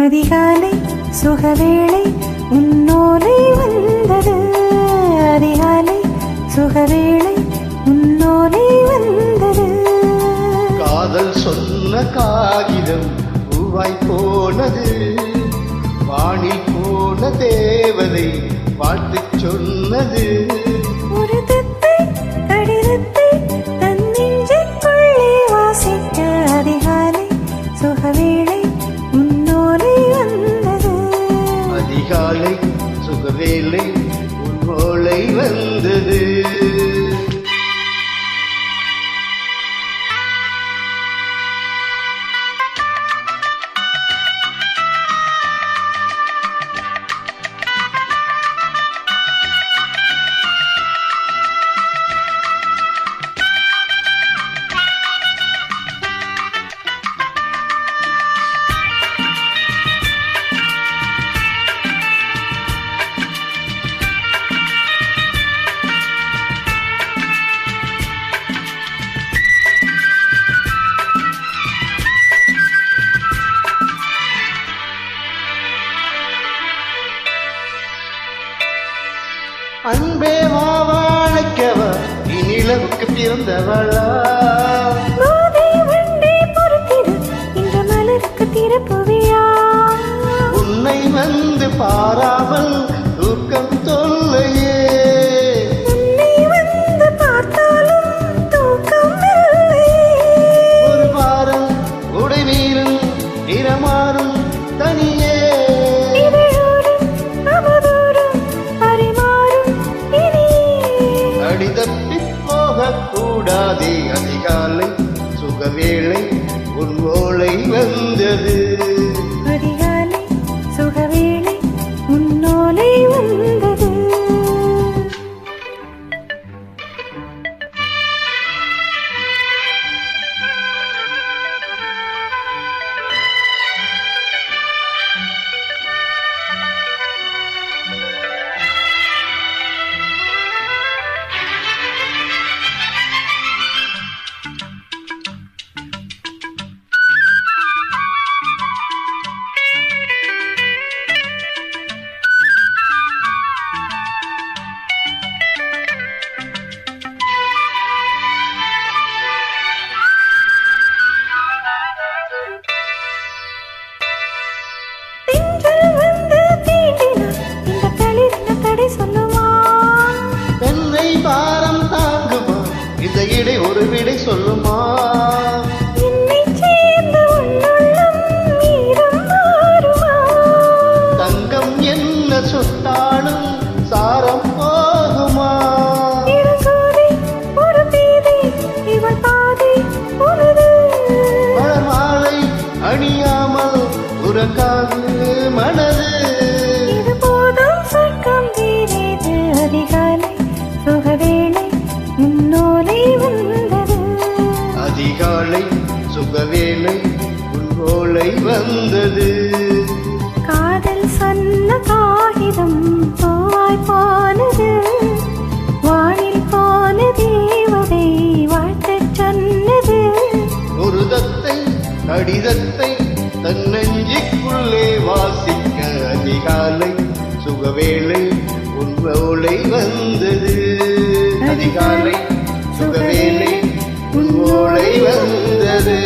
அதிகாலை சுகவேளை உன்னோலை வந்தது. அதிகாலை சுகவேளை உன்னோலை வந்தது. காதல் சொன்ன காகிதம் பூவாய் போனது. வானில் போன தேவதை வாழ்த்து சொன்னது. ஒரு தத்தை கடிதத்தை தன் நெஞ்சுக்குள்ளே வாசிக்க அதிகாலை சுகவேளை உன்னோலை வந்தது. அதிகாலை சுகவேளை உன்னோலை வந்தது. அன்பே வாவாழைக்கவ இனிலவுக்கு பிறந்தவளா. இந்த மலருக்கு திறப்புவியா. உன்னை வந்து பாராமல் தூக்கம் தொல்லையே. உன்னை வந்து பார்த்தாலும் தூக்கம் இல்லையே. ஒரு வாரம் உடை நீரும் நிறமாறும் தனியே. தப்பி போகக்கூடாதே. அதிகாலை சுகவேளை உன்னோலை வந்தது. அதிகாலை சுகவேளை உன்னோலை வந்தது. என்னை பாரம் தாங்குமா இந்த இடை ஒரு விடை சொல்லுமா. தங்கம் என்ன சுட்டாலும் சாரம் போகுமா. மலர் மாலை அணியாமல் உறக்காது மனது. அதிகாலை சுகவேளை உன்னோலை வந்தது. அதிகாலை சுகவேளை உன்னோலை வந்தது. காதல் சொன்ன காகிதம் பூவாய் போனது. வானில் போன தேவதை வாழ்த்தச் சொன்னது. ஒரு தத்தை கடிதத்தை தன் நெஞ்சுக்குள்ளே வாசிக்க அதிகாலை சுகவேளை உன்னோலை வந்தது. அதிகாலை சுகவேளை உன்னோலை வந்தது.